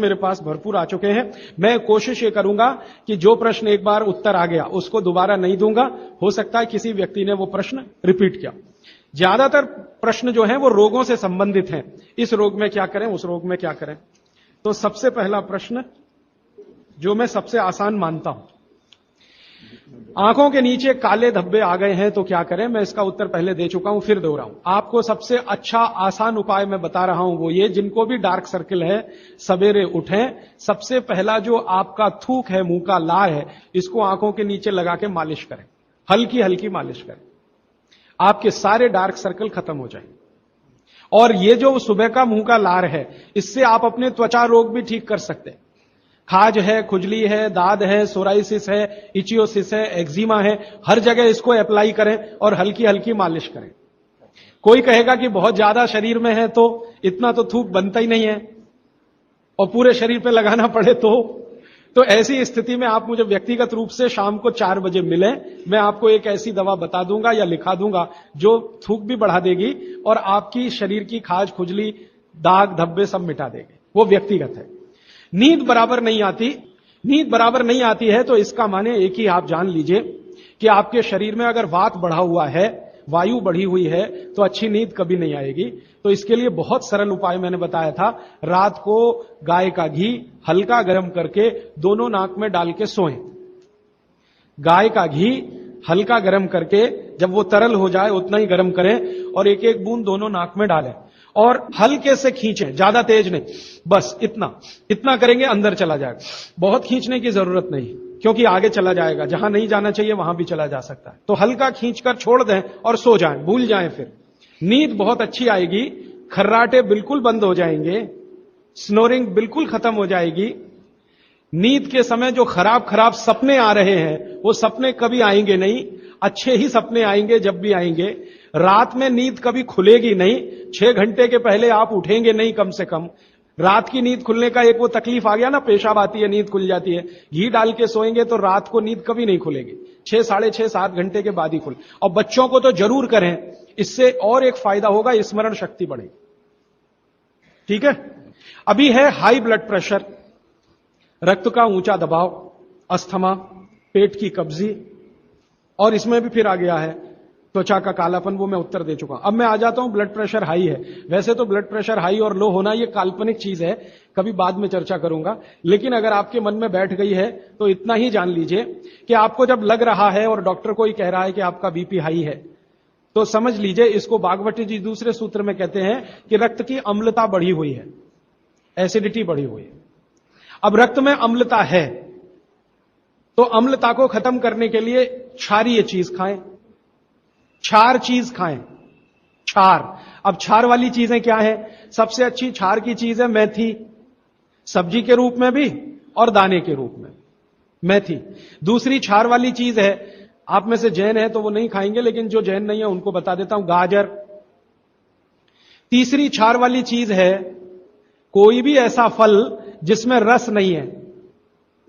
मेरे पास भरपूर आ चुके हैं। मैं कोशिश ये करूंगा कि जो प्रश्न एक बार उत्तर आ गया उसको दोबारा नहीं दूंगा। हो सकता है किसी व्यक्ति ने वो प्रश्न रिपीट किया। ज्यादातर प्रश्न जो हैं वो रोगों से संबंधित हैं। इस रोग में क्या करें, उस रोग में क्या करें। तो सबसे पहला प्रश्न जो मैं सबसे आसान मानता हूं, आंखों के नीचे काले धब्बे आ गए हैं तो क्या करें। मैं इसका उत्तर पहले दे चुका हूं, फिर दोहराऊं। आपको सबसे अच्छा आसान उपाय मैं बता रहा हूं, वो ये, जिनको भी डार्क सर्किल है सवेरे उठें, सबसे पहला जो आपका थूक है, मुंह का लार है, इसको आंखों के नीचे लगा के मालिश करें, हल्की हल्की मालिश करें। आपके सारे डार्क सर्कल खत्म हो जाएंगे। और ये जो सुबह का मुंह का लार है, इससे आप अपने त्वचा रोग भी ठीक कर सकते हैं। खाज है, खुजली है, दाद है, सोराइसिस है, इचियोसिस है, एक्जिमा है, हर जगह इसको अप्लाई करें और हल्की हल्की मालिश करें। कोई कहेगा कि बहुत ज्यादा शरीर में है तो इतना तो थूक बनता ही नहीं है और पूरे शरीर पे लगाना पड़े तो ऐसी स्थिति में आप मुझे व्यक्तिगत रूप से शाम को 4 बजे मिलें। मैं आपको एक ऐसी दवा बता दूंगा या लिखा दूंगा जो थूक भी बढ़ा देगी और आपकी शरीर की खाज, खुजली, दाग, धब्बे सब मिटा देगी। वो व्यक्तिगत है। नींद बराबर नहीं आती, नींद बराबर नहीं आती है तो इसका माने एक ही आप जान लीजिए कि आपके शरीर में अगर वात बढ़ा हुआ है, वायु बढ़ी हुई है, तो अच्छी नींद कभी नहीं आएगी। तो इसके लिए बहुत सरल उपाय मैंने बताया था। रात को गाय का घी हल्का गर्म करके दोनों नाक में डाल के सोएं। गाय का घी हल्का गर्म करके, जब वो तरल हो जाए उतना ही गर्म करें और एक एक बूंद दोनों नाक में डालें और हल्के से खींचें, ज्यादा तेज नहीं, बस इतना करेंगे अंदर चला जाएगा। बहुत खींचने की जरूरत नहीं, क्योंकि आगे चला जाएगा, जहां नहीं जाना चाहिए वहां भी चला जा सकता है। तो हल्का खींचकर छोड़ दें और सो जाएं, भूल जाएं। फिर नींद बहुत अच्छी आएगी, खर्राटे बिल्कुल बंद हो जाएंगे, स्नोरिंग बिल्कुल खत्म हो जाएगी। नींद के समय जो खराब खराब सपने आ रहे हैं वो सपने कभी आएंगे नहीं, अच्छे ही सपने आएंगे जब भी आएंगे। रात में नींद कभी खुलेगी नहीं, 6 घंटे के पहले आप उठेंगे नहीं कम से कम। रात की नींद खुलने का एक वो तकलीफ आ गया ना, पेशाब आती है, नींद खुल जाती है। घी डाल के सोएंगे तो रात को नींद कभी नहीं खुलेगी, 6, साढ़े 6, 7 घंटे के बाद ही खुले। और बच्चों को तो जरूर करें, इससे और एक फायदा होगा, स्मरण शक्ति बढ़ेगी। ठीक है। अभी है हाई ब्लड प्रेशर, रक्त का ऊंचा दबाव, अस्थमा, पेट की कब्जी, और इसमें भी फिर आ गया है त्वचा का कालापन। वो मैं उत्तर दे चुका हूं। अब मैं आ जाता हूं ब्लड प्रेशर हाई है। वैसे तो ब्लड प्रेशर हाई और लो होना ये काल्पनिक चीज है, कभी बाद में चर्चा करूंगा, लेकिन अगर आपके मन में बैठ गई है तो इतना ही जान लीजिए कि आपको जब लग रहा है और डॉक्टर को ही कह रहा है कि आपका बीपी हाई है, तो समझ लीजिए, इसको भागवती जी दूसरे सूत्र में कहते हैं कि रक्त की अम्लता बढ़ी हुई है, एसिडिटी बढ़ी हुई है। अब रक्त में अम्लता है तो अम्लता को खत्म करने के लिए क्षारीय चीज खाएं, क्षार चीज खाएं, क्षार। अब क्षार वाली चीजें क्या है? सबसे अच्छी क्षार की चीज है मेथी, सब्जी के रूप में भी और दाने के रूप में मेथी। दूसरी क्षार वाली चीज है, आप में से जैन है तो वो नहीं खाएंगे, लेकिन जो जैन नहीं है उनको बता देता हूं, गाजर। तीसरी क्षार वाली चीज है कोई भी ऐसा फल जिसमें रस नहीं है,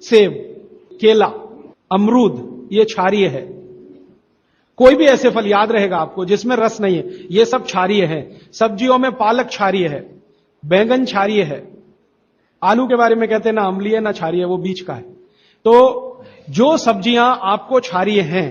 सेब, केला, अमरूद, ये क्षारीय है। कोई भी ऐसे फल याद रहेगा आपको जिसमें रस नहीं है, ये सब क्षारीय है। सब्जियों में पालक क्षारीय है, बैंगन क्षारीय है। आलू के बारे में कहते हैं ना अम्लीय ना क्षारीय, वो बीच का है। तो जो सब्जियां आपको क्षारीय हैं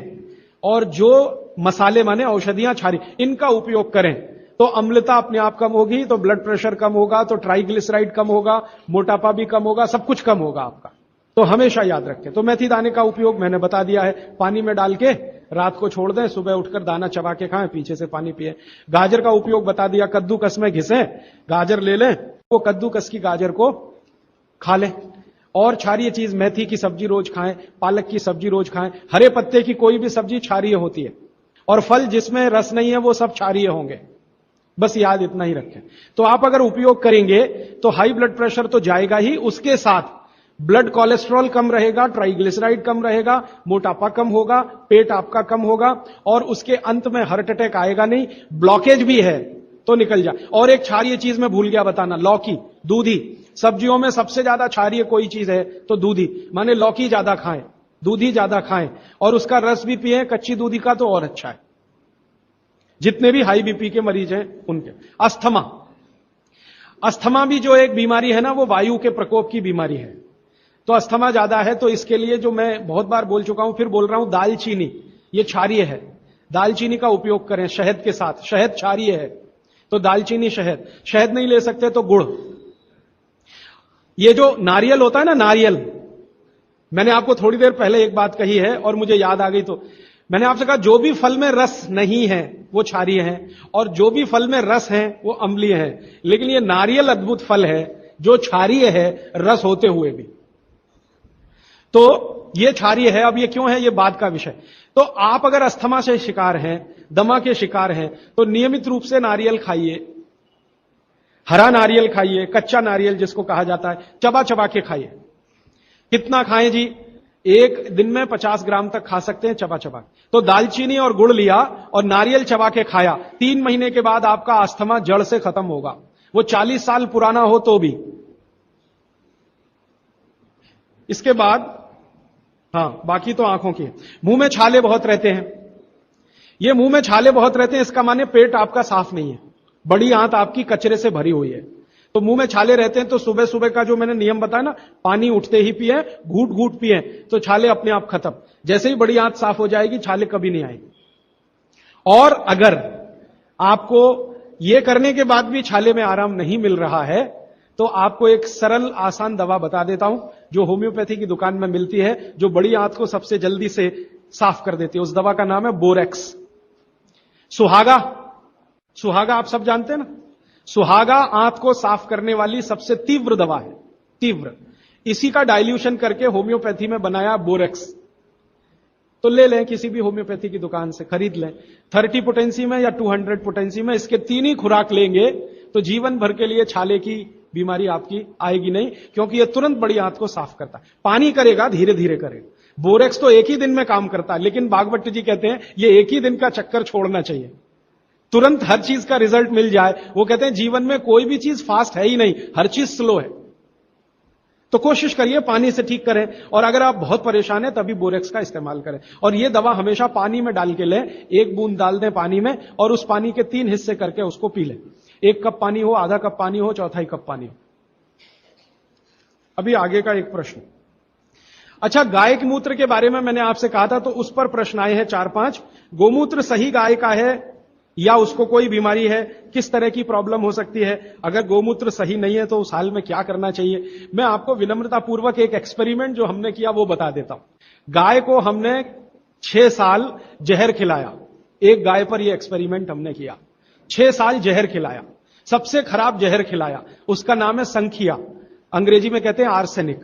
और जो मसाले माने औषधियां क्षारीय, इनका उपयोग करें तो अम्लता अपने आप कम होगी, तो ब्लड प्रेशर कम होगा, तो ट्राइग्लिसराइड कम होगा, मोटापा भी कम होगा, सब कुछ कम होगा आपका। तो हमेशा याद रखें। तो मेथी दाने का उपयोग मैंने बता दिया है, पानी में डाल के रात को छोड़ दें, सुबह उठकर दाना चबा के खाएं, पीछे से पानी पिए। गाजर का उपयोग बता दिया, कद्दूकस में घिसें, गाजर ले लें, वो कद्दूकस की गाजर को खा लें। और क्षारीय चीज मेथी की सब्जी रोज खाएं, पालक की सब्जी रोज खाएं। हरे पत्ते की कोई भी सब्जी क्षारीय होती है, और फल जिसमें रस नहीं है वो सब क्षारीय होंगे। बस याद इतना ही रखें। तो आप अगर उपयोग करेंगे तो हाई ब्लड प्रेशर तो जाएगा ही, उसके साथ ब्लड कोलेस्ट्रॉल कम रहेगा, ट्राइग्लिसराइड कम रहेगा, मोटापा कम होगा, पेट आपका कम होगा, और उसके अंत में हार्ट अटैक आएगा नहीं। ब्लॉकेज भी है तो निकल जाए। और एक क्षारीय चीज मैं भूल गया बताना, लौकी, दूधी। सब्जियों में सबसे ज्यादा क्षारीय कोई चीज है तो दूधी, माने लौकी ज्यादा खाएं, दूधी ज्यादा खाएं, और उसका रस भी पिए, कच्ची दूधी का तो और अच्छा है। जितने भी हाई बीपी के मरीज हैं उनके। अस्थमा, अस्थमा भी जो एक बीमारी है ना, वो वायु के प्रकोप की बीमारी है। तो अस्थमा ज्यादा है, तो इसके लिए जो मैं बहुत बार बोल चुका हूं, फिर बोल रहा हूं, दालचीनी, ये क्षारीय है, दालचीनी का उपयोग करें शहद के साथ। शहद क्षारीय है, तो दालचीनी, शहद। शहद नहीं ले सकते तो गुड़। ये जो नारियल होता है ना, नारियल, मैंने आपको थोड़ी देर पहले एक बात कही है और मुझे याद आ गई, तो मैंने आपसे कहा जो भी फल में रस नहीं है वो क्षारीय है, और जो भी फल में रस है वो अम्लीय है। लेकिन ये नारियल अद्भुत फल है जो क्षारीय है, रस होते हुए भी। तो ये क्षारीय है। अब ये क्यों है, ये बात का विषय। तो आप अगर अस्थमा से शिकार हैं, दमा के शिकार हैं, तो नियमित रूप से नारियल खाइए, हरा नारियल खाइए, कच्चा नारियल जिसको कहा जाता है, चबा चबा के खाइए। कितना खाएं जी? एक दिन में 50 ग्राम तक खा सकते हैं चबा चबा। तो दालचीनी और गुड़ लिया और नारियल चबा के खाया, 3 महीने के बाद आपका अस्थमा जड़ से खत्म होगा, वो 40 साल पुराना हो तो भी। इसके बाद बाकी तो आंखों की। मुंह में छाले बहुत रहते हैं। ये मुंह में छाले बहुत रहते हैं, इसका माने पेट आपका साफ नहीं है, बड़ी आंत आपकी कचरे से भरी हुई है। तो मुंह में छाले रहते हैं, तो सुबह सुबह का जो मैंने नियम बताया ना, पानी उठते ही पिए, घूट घूट पिए, तो छाले अपने आप खत्म। जैसे ही बड़ी आंत साफ हो जाएगी, छाले कभी नहीं आएंगे। और अगर आपको ये करने के बाद भी छाले में आराम नहीं मिल रहा है, तो आपको एक सरल आसान दवा बता देता हूं, जो होम्योपैथी की दुकान में मिलती है, जो बड़ी आंत को सबसे जल्दी से साफ कर देती है। उस दवा का नाम है बोरेक्स। सुहागा, सुहागा आप सब जानते हैं ना, सुहागा आंत को साफ करने वाली सबसे तीव्र दवा है, तीव्र। इसी का डाइल्यूशन करके होम्योपैथी में बनाया बोरेक्स। तो ले लें, किसी भी होम्योपैथी की दुकान से खरीद लें, 30 पोटेंसी में या 200 पोटेंसी में। इसके 3 ही खुराक लेंगे तो जीवन भर के लिए छाले की बीमारी आपकी आएगी नहीं, क्योंकि यह तुरंत बड़ी आंत को साफ करता है। पानी करेगा, धीरे धीरे करेगा। बोरेक्स तो एक ही दिन में काम करता है, लेकिन बागवट जी कहते हैं ये एक ही दिन का चक्कर छोड़ना चाहिए, तुरंत हर चीज का रिजल्ट मिल जाए। वो कहते हैं जीवन में कोई भी चीज फास्ट है ही नहीं, हर चीज स्लो है। तो कोशिश करिए पानी से ठीक करें, और अगर आप बहुत परेशान हैं तभी बोरेक्स का इस्तेमाल करें। और ये दवा हमेशा पानी में डाल के लें, 1 बूंद डाल दें पानी में, और उस पानी के 3 हिस्से करके उसको पी लें। 1 कप पानी हो, आधा कप पानी हो, चौथाई कप पानी हो। अभी आगे का एक प्रश्न। अच्छा, गाय के मूत्र के बारे में मैंने आपसे कहा था, तो उस पर प्रश्न आए हैं 4-5। गोमूत्र सही गाय का है या उसको कोई बीमारी है? किस तरह की प्रॉब्लम हो सकती है? अगर गोमूत्र सही नहीं है तो उस हाल में क्या करना चाहिए? मैं आपको विनम्रता पूर्वक एक एक्सपेरिमेंट जो हमने किया वो बता देता हूं। गाय को हमने 6 साल जहर खिलाया। एक गाय पर यह एक्सपेरिमेंट हमने किया, 6 साल जहर खिलाया, सबसे खराब जहर खिलाया। उसका नाम है संखिया, अंग्रेजी में कहते हैं आर्सेनिक।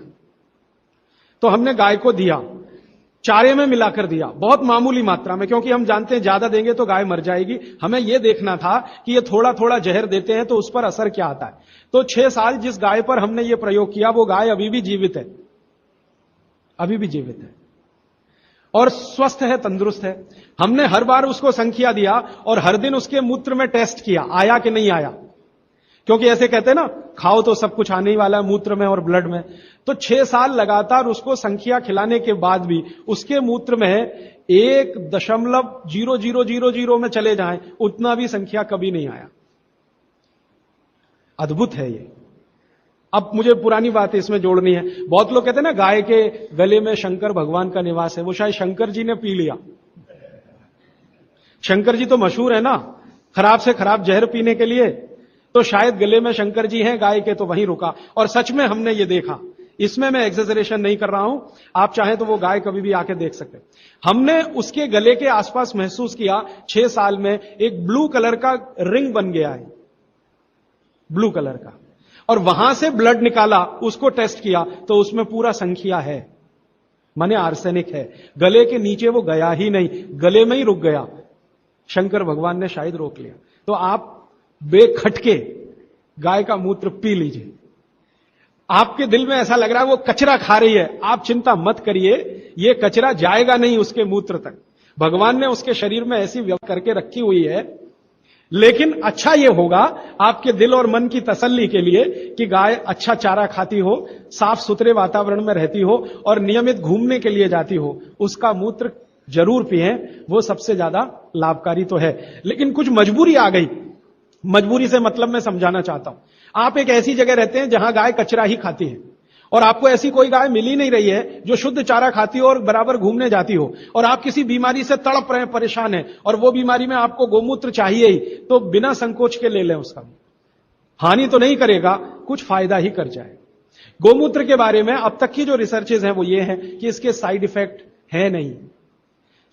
तो हमने गाय को दिया, चारे में मिलाकर दिया, बहुत मामूली मात्रा में, क्योंकि हम जानते हैं ज्यादा देंगे तो गाय मर जाएगी। हमें यह देखना था कि ये थोड़ा थोड़ा जहर देते हैं तो उस पर असर क्या आता है। तो 6 साल जिस गाय पर हमने ये प्रयोग किया, वो गाय अभी भी जीवित है, अभी भी जीवित है और स्वस्थ है, तंदुरुस्त है। हमने हर बार उसको संखिया दिया और हर दिन उसके मूत्र में टेस्ट किया, आया कि नहीं आया, क्योंकि ऐसे कहते हैं ना, खाओ तो सब कुछ आने ही वाला है मूत्र में और ब्लड में। तो 6 साल लगातार उसको संखिया खिलाने के बाद भी उसके मूत्र में 1.0000 में चले जाएं, उतना भी संख्या कभी नहीं आया। अद्भुत है ये। अब मुझे पुरानी बात इसमें जोड़नी है। बहुत लोग कहते हैं ना, गाय के गले में शंकर भगवान का निवास है। वो शायद शंकर जी ने पी लिया। शंकर जी तो मशहूर है ना खराब से खराब जहर पीने के लिए, तो शायद गले में शंकर जी हैं गाय के, तो वहीं रुका। और सच में हमने ये देखा, इसमें मैं एक्सेजरेशन नहीं कर रहा हूं, आप चाहें तो वो गाय कभी भी आके देख सकते। हमने उसके गले के आसपास महसूस किया 6 साल में एक ब्लू कलर का रिंग बन गया है, ब्लू कलर का, और वहां से ब्लड निकाला, उसको टेस्ट किया तो उसमें पूरा संख्या है, माने आर्सेनिक है। गले के नीचे वो गया ही नहीं, गले में ही रुक गया। शंकर भगवान ने शायद रोक लिया। तो आप बेखटके गाय का मूत्र पी लीजिए। आपके दिल में ऐसा लग रहा है वो कचरा खा रही है, आप चिंता मत करिए, ये कचरा जाएगा नहीं उसके मूत्र तक। भगवान ने उसके शरीर में ऐसी व्यवस्था करके रखी हुई है। लेकिन अच्छा ये होगा आपके दिल और मन की तसल्ली के लिए कि गाय अच्छा चारा खाती हो, साफ सुथरे वातावरण में रहती हो और नियमित घूमने के लिए जाती हो, उसका मूत्र जरूर पिएं, वो सबसे ज्यादा लाभकारी तो है। लेकिन कुछ मजबूरी आ गई, मजबूरी से मतलब मैं समझाना चाहता हूं। आप एक ऐसी जगह रहते हैं जहां गाय कचरा ही खाती है और आपको ऐसी कोई गाय मिल ही नहीं रही है जो शुद्ध चारा खाती हो और बराबर घूमने जाती हो, और आप किसी बीमारी से तड़प रहे हैं, परेशान हैं, और वो बीमारी में आपको गोमूत्र चाहिए ही, तो बिना संकोच के ले लें। उसका हानि तो नहीं करेगा, कुछ फायदा ही कर जाए। गोमूत्र के बारे में अब तक की जो रिसर्चेज हैं वो ये हैं कि इसके साइड इफेक्ट है नहीं।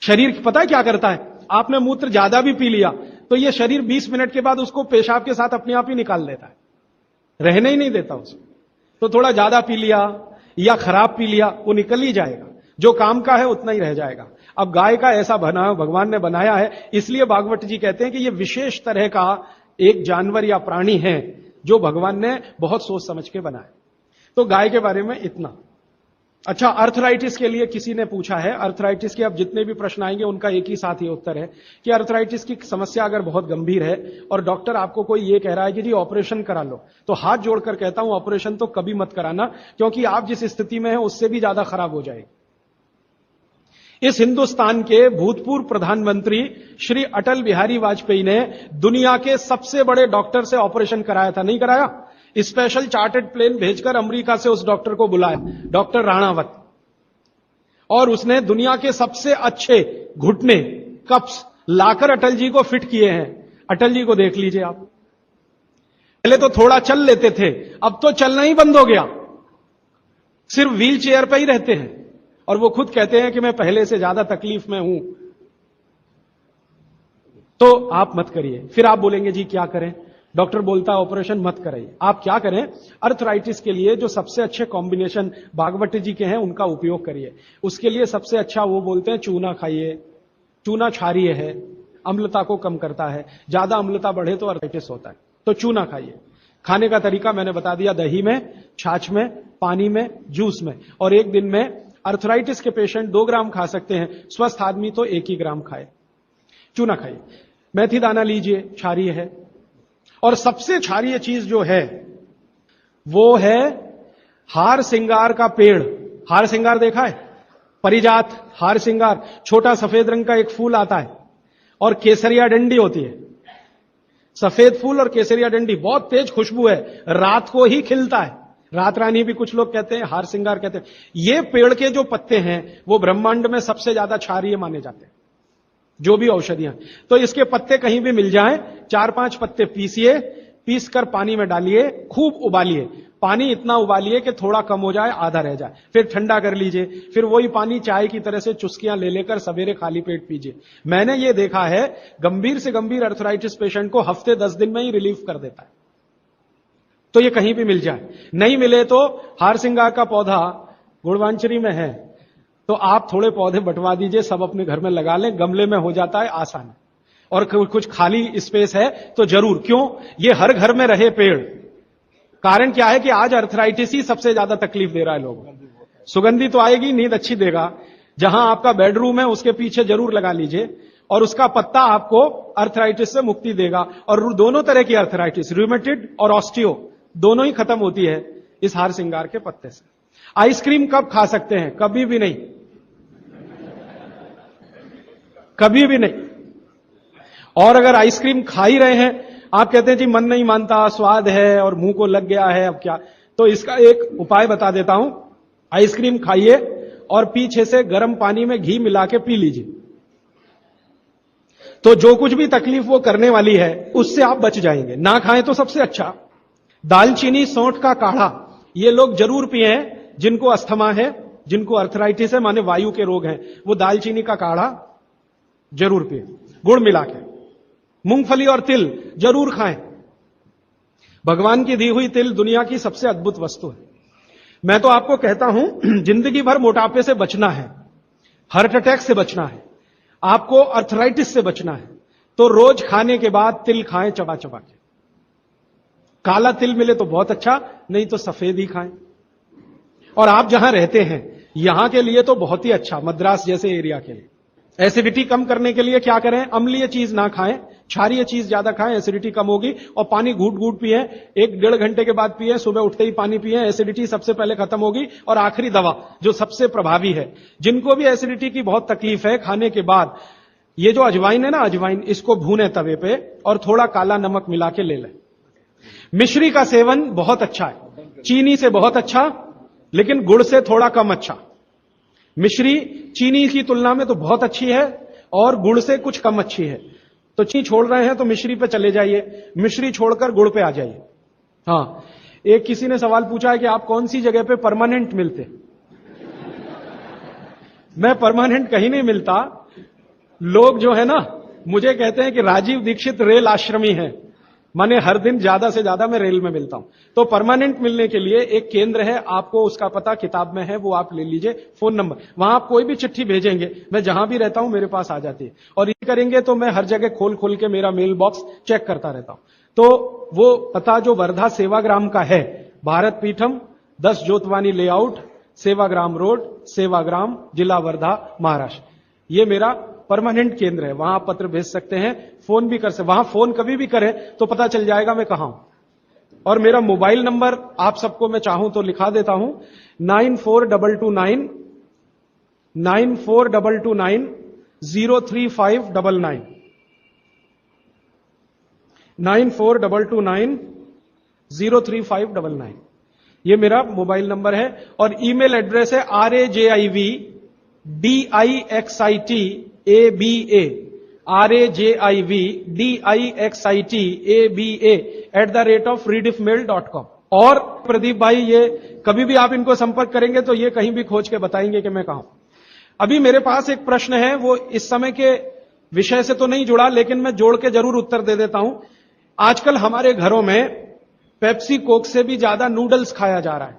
शरीर पता है क्या करता है, आपने मूत्र ज्यादा भी पी लिया तो ये शरीर 20 मिनट के बाद उसको पेशाब के साथ अपने आप ही निकाल देता है, रहने ही नहीं देता उसको। तो थोड़ा ज्यादा पी लिया या खराब पी लिया, वो निकल ही जाएगा, जो काम का है उतना ही रह जाएगा। अब गाय का ऐसा बना भगवान ने बनाया है, इसलिए भागवत जी कहते हैं कि ये विशेष तरह का एक जानवर या प्राणी है जो भगवान ने बहुत सोच समझ के बनाया। तो गाय के बारे में इतना। अच्छा, अर्थराइटिस के लिए किसी ने पूछा है, अर्थराइटिस के अब जितने भी प्रश्न आएंगे उनका एक ही साथ ही उत्तर है कि अर्थराइटिस की समस्या अगर बहुत गंभीर है और डॉक्टर आपको कोई ये कह रहा है कि जी ऑपरेशन करा लो, तो हाथ जोड़कर कहता हूं ऑपरेशन तो कभी मत कराना, क्योंकि आप जिस स्थिति में हैं उससे भी ज्यादा खराब हो जाएगी। इस हिंदुस्तान के भूतपूर्व प्रधानमंत्री श्री अटल बिहारी वाजपेयी ने दुनिया के सबसे बड़े डॉक्टर से ऑपरेशन कराया था, नहीं कराया? स्पेशल चार्टर्ड प्लेन भेजकर अमेरिका से उस डॉक्टर को बुलाया, डॉक्टर राणावत, और उसने दुनिया के सबसे अच्छे घुटने कप्स लाकर अटल जी को फिट किए हैं। अटल जी को देख लीजिए आप, पहले तो थोड़ा चल लेते थे, अब तो चलना ही बंद हो गया, सिर्फ व्हील चेयर पर ही रहते हैं, और वो खुद कहते हैं कि मैं पहले से ज्यादा तकलीफ में हूं। तो आप मत करिए। फिर आप बोलेंगे जी क्या करें, डॉक्टर बोलता है ऑपरेशन मत कराइए। आप क्या करें, अर्थराइटिस के लिए जो सबसे अच्छे कॉम्बिनेशन भागवत जी के हैं उनका उपयोग करिए। उसके लिए सबसे अच्छा वो बोलते हैं चूना खाइए, चूना क्षारीय है, अम्लता को कम करता है, ज्यादा अम्लता बढ़े तो अर्थराइटिस होता है, तो चूना खाइए। खाने का तरीका मैंने बता दिया, दही में, छाछ में, पानी में, जूस में, और एक दिन में अर्थराइटिस के पेशेंट 2 ग्राम खा सकते हैं, स्वस्थ आदमी तो 1 ही ग्राम खाए। चूना खाइए। मेथी दाना लीजिए, क्षारीय है। और सबसे क्षारीय चीज जो है वो है हार सिंगार का पेड़। हार सिंगार देखा है? परिजात हार सिंगार, छोटा सफेद रंग का एक फूल आता है और केसरिया डंडी होती है। सफेद फूल और केसरिया डंडी, बहुत तेज खुशबू है, रात को ही खिलता है। रात रानी भी कुछ लोग कहते हैं, हार सिंगार कहते हैं। ये पेड़ के जो पत्ते हैं वो ब्रह्मांड में सबसे ज्यादा क्षारीय माने जाते हैं, जो भी औषधियां। तो इसके पत्ते कहीं भी मिल जाएं, 4-5 पत्ते पीसिए, पीस कर पानी में डालिए, खूब उबालिए। पानी इतना उबालिए कि थोड़ा कम हो जाए, आधा रह जाए, फिर ठंडा कर लीजिए। फिर वही पानी चाय की तरह से चुस्कियां ले लेकर सवेरे खाली पेट पीजिए। मैंने ये देखा है, गंभीर से गंभीर अर्थराइटिस पेशेंट को हफ्ते 10 दिन में ही रिलीफ कर देता है। तो ये कहीं भी मिल जाए। नहीं मिले तो हार सिंगार का पौधा गुड़वांचरी में है, तो आप थोड़े पौधे बंटवा दीजिए, सब अपने घर में लगा लें, गमले में हो जाता है आसान। और कुछ खाली स्पेस है तो जरूर, क्यों, ये हर घर में रहे पेड़। कारण क्या है कि आज अर्थराइटिस ही सबसे ज्यादा तकलीफ दे रहा है लोगों को। सुगंधी तो आएगी, नींद अच्छी देगा। जहां आपका बेडरूम है उसके पीछे जरूर लगा लीजिए, और उसका पत्ता आपको अर्थराइटिस से मुक्ति देगा। और दोनों तरह की अर्थराइटिस, रूमेटिड और ऑस्टियो, दोनों ही खत्म होती है इस हार सिंगार के पत्ते से। आइसक्रीम कब खा सकते हैं? कभी भी नहीं, कभी भी नहीं। और अगर आइसक्रीम खा ही रहे हैं, आप कहते हैं जी मन नहीं मानता, स्वाद है और मुंह को लग गया है, अब क्या, तो इसका एक उपाय बता देता हूं। आइसक्रीम खाइए और पीछे से गर्म पानी में घी मिला के पी लीजिए, तो जो कुछ भी तकलीफ वो करने वाली है उससे आप बच जाएंगे। ना खाएं तो सबसे अच्छा। दालचीनी सौंठ का काढ़ा ये लोग जरूर पिए, जिनको अस्थमा है, जिनको अर्थराइटिस है, माने वायु के रोग हैं, वो दालचीनी का काढ़ा जरूर पिए, गुड़ मिला के। मूंगफली और तिल जरूर खाएं। भगवान की दी हुई तिल दुनिया की सबसे अद्भुत वस्तु है। मैं तो आपको कहता हूं, जिंदगी भर मोटापे से बचना है, हार्ट अटैक से बचना है, आपको अर्थराइटिस से बचना है, तो रोज खाने के बाद तिल खाएं, चबा चबा के। काला तिल मिले तो बहुत अच्छा, नहीं तो सफेद ही खाएं। और आप जहां रहते हैं यहां के लिए तो बहुत ही अच्छा, मद्रास जैसे एरिया के लिए। एसिडिटी कम करने के लिए क्या करें? अम्लीय चीज ना खाएं, क्षारीय चीज ज्यादा खाएं, एसिडिटी कम होगी। और पानी घूट घूट पिए, 1-1.5 घंटे के बाद पिए, सुबह उठते ही पानी पिए, एसिडिटी सबसे पहले खत्म होगी। और आखिरी दवा जो सबसे प्रभावी है, जिनको भी एसिडिटी की बहुत तकलीफ है, खाने के बाद ये जो अजवाइन है ना, अजवाइन, इसको भूने तवे पे और थोड़ा काला नमक मिला के ले लें। मिश्री का सेवन बहुत अच्छा है, चीनी से बहुत अच्छा, लेकिन गुड़ से थोड़ा कम अच्छा। मिश्री चीनी की तुलना में तो बहुत अच्छी है और गुड़ से कुछ कम अच्छी है। तो चीनी छोड़ रहे हैं तो मिश्री पे चले जाइए, मिश्री छोड़कर गुड़ पे आ जाइए। हाँ, एक किसी ने सवाल पूछा है कि आप कौन सी जगह पे परमानेंट मिलते। मैं परमानेंट कहीं नहीं मिलता। लोग जो है ना मुझे कहते हैं कि राजीव दीक्षित रेल आश्रमी है, माने हर दिन ज्यादा से ज्यादा मैं रेल में मिलता हूं। तो परमानेंट मिलने के लिए एक केंद्र है, आपको उसका पता किताब में है, वो आप ले लीजिए, फोन नंबर। वहां आप कोई भी चिट्ठी भेजेंगे, मैं जहां भी रहता हूं मेरे पास आ जाती है। और ये करेंगे तो मैं हर जगह खोल खोल के मेरा मेल बॉक्स चेक करता रहता हूं। तो वो पता जो वर्धा सेवाग्राम का है, भारत पीठम 10 जोतवानी लेआउट, सेवाग्राम रोड, सेवाग्राम, जिला वर्धा, महाराष्ट्र, ये मेरा परमानेंट केंद्र है। वहां आप पत्र भेज सकते हैं, फोन भी कर सकते। वहां फोन कभी भी करें तो पता चल जाएगा मैं कहां हूं। और मेरा मोबाइल नंबर आप सबको मैं चाहूं तो लिखा देता हूं, 9422903599 9422903599। ये मेरा मोबाइल नंबर है। और ईमेल एड्रेस है rajivdixitaba@redixitab@rediffmail.com। और प्रदीप भाई, ये कभी भी आप इनको संपर्क करेंगे तो ये कहीं भी खोज के बताएंगे कि मैं कहां हूं। अभी मेरे पास एक प्रश्न है, वो इस समय के विषय से तो नहीं जुड़ा, लेकिन मैं जोड़ के जरूर उत्तर दे देता हूं। आजकल हमारे घरों में पेप्सी कोक से भी ज्यादा नूडल्स खाया जा रहा है।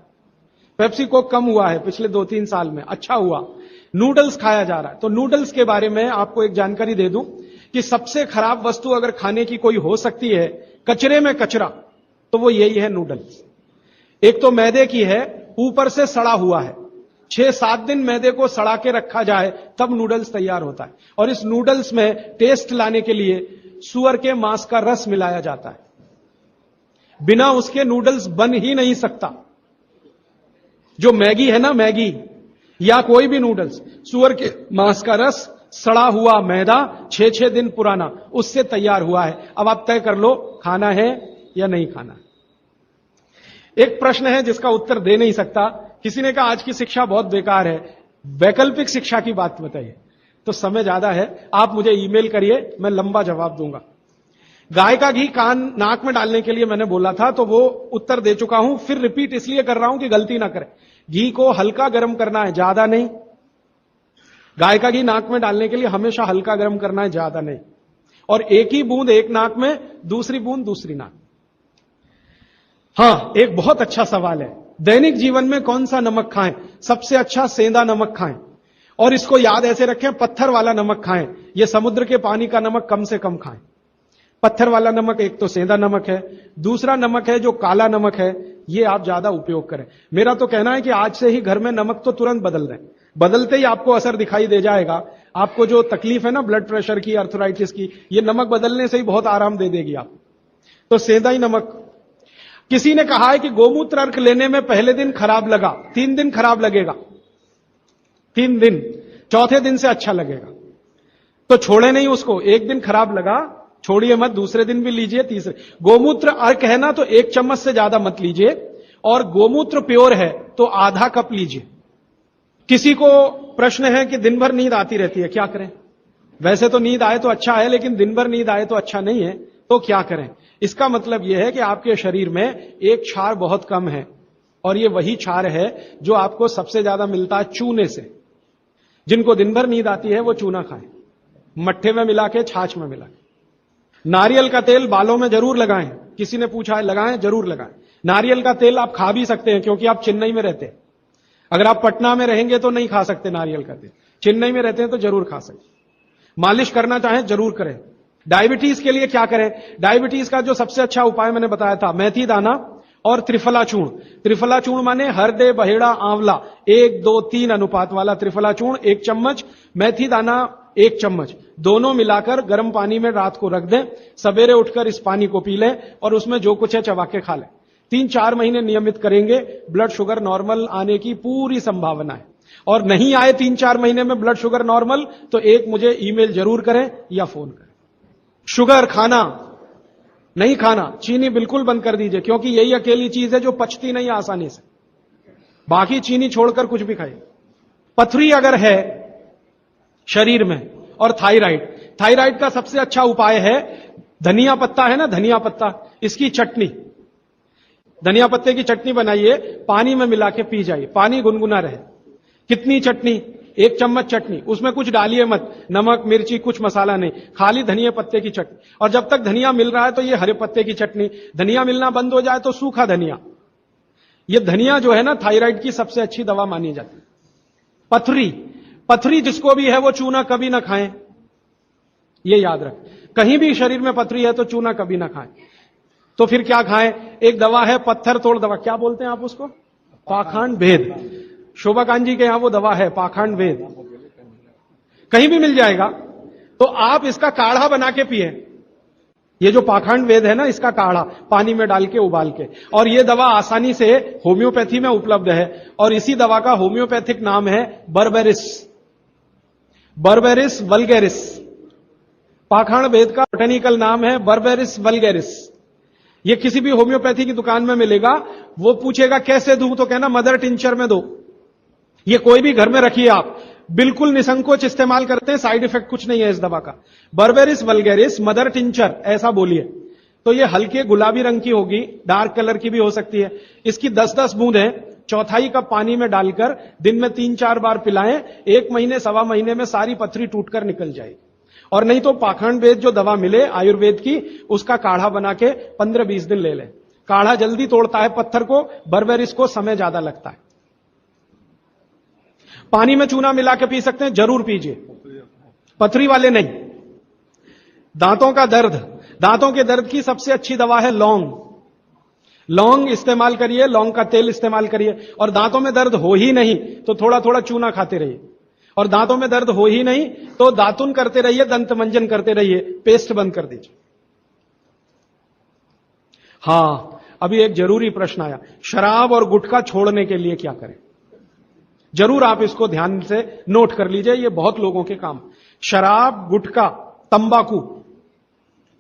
पेप्सी कोक कम हुआ है पिछले 2-3 साल में, अच्छा हुआ, नूडल्स खाया जा रहा है। तो नूडल्स के बारे में आपको एक जानकारी दे दूं कि सबसे खराब वस्तु अगर खाने की कोई हो सकती है, कचरे में कचरा, तो वो यही है नूडल्स। एक तो मैदे की है, ऊपर से सड़ा हुआ है। 6-7 दिन मैदे को सड़ा के रखा जाए तब नूडल्स तैयार होता है। और इस नूडल्स में टेस्ट लाने के लिए सुअर के मांस का रस मिलाया जाता है। बिना उसके नूडल्स बन ही नहीं सकता। जो मैगी है ना, मैगी या कोई भी नूडल्स, सुअर के मांस का रस, सड़ा हुआ मैदा, 6-6 दिन पुराना, उससे तैयार हुआ है। अब आप तय कर लो खाना है या नहीं खाना। एक प्रश्न है जिसका उत्तर दे नहीं सकता। किसी ने कहा आज की शिक्षा बहुत बेकार है, वैकल्पिक शिक्षा की बात बताइए। तो समय ज्यादा है, आप मुझे ईमेल करिए, मैं लंबा जवाब दूंगा। गाय का घी कान नाक में डालने के लिए मैंने बोला था, तो वो उत्तर दे चुका हूं, फिर रिपीट इसलिए कर रहा हूं कि गलती ना करें। घी को हल्का गर्म करना है, ज्यादा नहीं। गाय का घी नाक में डालने के लिए हमेशा हल्का गर्म करना है, ज्यादा नहीं। और एक ही बूंद एक नाक में, दूसरी बूंद दूसरी नाक। हां, एक बहुत अच्छा सवाल है, दैनिक जीवन में कौन सा नमक खाएं? सबसे अच्छा सेंधा नमक खाएं। और इसको याद ऐसे रखें, पत्थर वाला नमक खाएं। यह समुद्र के पानी का नमक कम से कम खाएं। पत्थर वाला नमक एक तो सेंधा नमक है, दूसरा नमक है जो काला नमक है, ये आप ज्यादा उपयोग करें। मेरा तो कहना है कि आज से ही घर में नमक तो तुरंत बदल दें, बदलते ही आपको असर दिखाई दे जाएगा। आपको जो तकलीफ है ना ब्लड प्रेशर की, अर्थराइटिस की, ये नमक बदलने से ही बहुत आराम दे देगी आप। तो सेंधा ही नमक। किसी ने कहा है कि गोमूत्र अर्क लेने में पहले दिन खराब लगा, 3 दिन खराब लगेगा, 3 दिन, चौथे दिन से अच्छा लगेगा। तो छोड़े नहीं उसको, एक दिन खराब लगा छोड़िए मत, दूसरे दिन भी लीजिए, तीसरे। गोमूत्र अर्क है ना, तो 1 चम्मच से ज्यादा मत लीजिए। और गोमूत्र प्योर है तो आधा कप लीजिए। किसी को प्रश्न है कि दिन भर नींद आती रहती है, क्या करें? वैसे तो नींद आए तो अच्छा है, लेकिन दिन भर नींद आए तो अच्छा नहीं है, तो क्या करें? इसका मतलब यह है कि आपके शरीर में एक क्षार बहुत कम है, और यह वही क्षार है जो आपको सबसे ज्यादा मिलता है चूने से। जिनको दिन भर नींद आती है वो चूना खाएं, मट्ठे में मिला के, छाछ में मिला के। नारियल का तेल बालों में जरूर लगाएं। किसी ने पूछा है, लगाएं? जरूर लगाएं। नारियल का तेल आप खा भी सकते हैं, क्योंकि आप चेन्नई में रहते हैं। अगर आप पटना में रहेंगे तो नहीं खा सकते नारियल का तेल, चेन्नई में रहते हैं तो जरूर खा सकते। मालिश करना चाहें जरूर करें। डायबिटीज के लिए क्या करें? डायबिटीज का जो सबसे अच्छा उपाय मैंने बताया था, मेथी दाना और त्रिफला चूर्ण। त्रिफला चूर्ण माने हरदे, बहेड़ा, आंवला, 1-2-3 अनुपात वाला त्रिफला चूर्ण 1 चम्मच, मेथी दाना 1 चम्मच, दोनों मिलाकर गर्म पानी में रात को रख दें। सवेरे उठकर इस पानी को पी लें और उसमें जो कुछ है चबा के खा लें। 3-4 महीने नियमित करेंगे, ब्लड शुगर नॉर्मल आने की पूरी संभावना है। और नहीं आए 3-4 महीने में ब्लड शुगर नॉर्मल, तो एक मुझे ईमेल जरूर करें या फोन करें। शुगर खाना नहीं खाना, चीनी बिल्कुल बंद कर दीजिए, क्योंकि यही अकेली चीज है जो पचती नहीं आसानी से। बाकी चीनी छोड़कर कुछ भी खाइए। पथरी अगर है शरीर में और थायराइड का सबसे अच्छा उपाय है धनिया पत्ता है ना, धनिया पत्ता, इसकी चटनी, धनिया पत्ते की चटनी बनाइए, पानी में मिला के पी जाइए, पानी गुनगुना रहे। कितनी चटनी? 1 चम्मच चटनी, उसमें कुछ डालिए मत, नमक मिर्ची कुछ मसाला नहीं, खाली धनिया पत्ते की चटनी। और जब तक धनिया मिल रहा है तो ये हरे पत्ते की चटनी, धनिया मिलना बंद हो जाए तो सूखा धनिया। ये धनिया जो है ना थायराइड की सबसे अच्छी दवा मानी जाती है। पथरी जिसको भी है वो चूना कभी ना खाएं, ये याद रखें। कहीं भी शरीर में पथरी है तो चूना कभी ना खाएं। तो फिर क्या खाएं? एक दवा है पत्थर तोड़ दवा, क्या बोलते हैं आप उसको? पाखंड भेद। शोभाकांत जी के यहां वो दवा है पाखंड भेद, कहीं भी मिल जाएगा। तो आप इसका काढ़ा बना के पिए। ये जो पाखंड वेद है ना, इसका काढ़ा पानी में डाल के उबाल के, और ये दवा आसानी से होम्योपैथी में उपलब्ध है। और इसी दवा का होम्योपैथिक नाम है बर्बेरिस, बर्बेरिस वल्गेरिस। पाखंड वेद का बोटेनिकल नाम है बर्बेरिस वल्गेरिस। ये किसी भी होम्योपैथी की दुकान में मिलेगा। वो पूछेगा कैसे दूं, तो कहना मदर टिंचर में दो। ये कोई भी घर में रखिए आप, बिल्कुल निसंकोच इस्तेमाल करते हैं, साइड इफेक्ट कुछ नहीं है इस दवा का। बर्बेरिस वल्गेरिस मदर टिंचर ऐसा बोलिए तो ये हल्के गुलाबी रंग की होगी, डार्क कलर की भी हो सकती है। इसकी 10-10 बूंदें 1/4 कप पानी में डालकर दिन में 3-4 बार पिलाएं। 1 महीने 1.25 महीने में सारी पथरी टूटकर निकल जाएगी। और नहीं तो पाखंड वेद जो दवा मिले आयुर्वेद की, उसका काढ़ा बना के 15-20 दिन ले लें। काढ़ा जल्दी तोड़ता है पत्थर को, बर्बेरिस को समय ज्यादा लगता है। पानी में चूना मिला के पी सकते हैं, जरूर पीजिए, पथरी वाले नहीं। दांतों का दर्द, दांतों के दर्द की सबसे अच्छी दवा है लौंग। लौंग इस्तेमाल करिए, लौंग का तेल इस्तेमाल करिए। और दांतों में दर्द हो ही नहीं तो थोड़ा थोड़ा चूना खाते रहिए। और दांतों में दर्द हो ही नहीं तो दातुन करते रहिए, दंत मंजन करते रहिए, पेस्ट बंद कर दीजिए। हां, अभी एक जरूरी प्रश्न आया, शराब और गुटखा छोड़ने के लिए क्या करें? जरूर आप इसको ध्यान से नोट कर लीजिए, ये बहुत लोगों के काम। शराब, गुटखा, तंबाकू,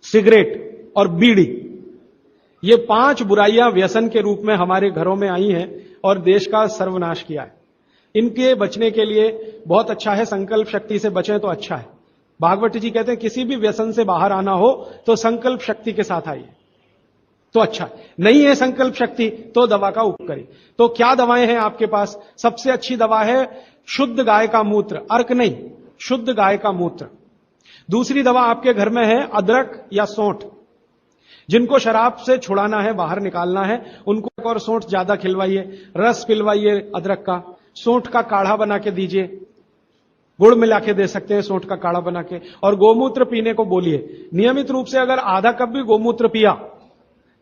सिगरेट और बीड़ी, ये 5 बुराइयां व्यसन के रूप में हमारे घरों में आई हैं और देश का सर्वनाश किया है। इनके बचने के लिए बहुत अच्छा है संकल्प शक्ति से बचें तो अच्छा है। भागवत जी कहते हैं किसी भी व्यसन से बाहर आना हो तो संकल्प शक्ति के साथ आइए तो अच्छा है। नहीं है संकल्प शक्ति तो दवा का उपयोग करिए। तो क्या दवाएं हैं आपके पास? सबसे अच्छी दवा है शुद्ध गाय का मूत्र, अर्क नहीं, शुद्ध गाय का मूत्र। दूसरी दवा आपके घर में है अदरक या सौंठ। जिनको शराब से छुड़ाना है, बाहर निकालना है, उनको एक और सौंठ ज्यादा खिलवाइए, रस पिलवाइए अदरक का, सौंठ का काढ़ा बना के दीजिए, गुड़ मिला के दे सकते हैं सौंठ का काढ़ा बना के। और गोमूत्र पीने को बोलिए, नियमित रूप से अगर आधा कप भी गोमूत्र पिया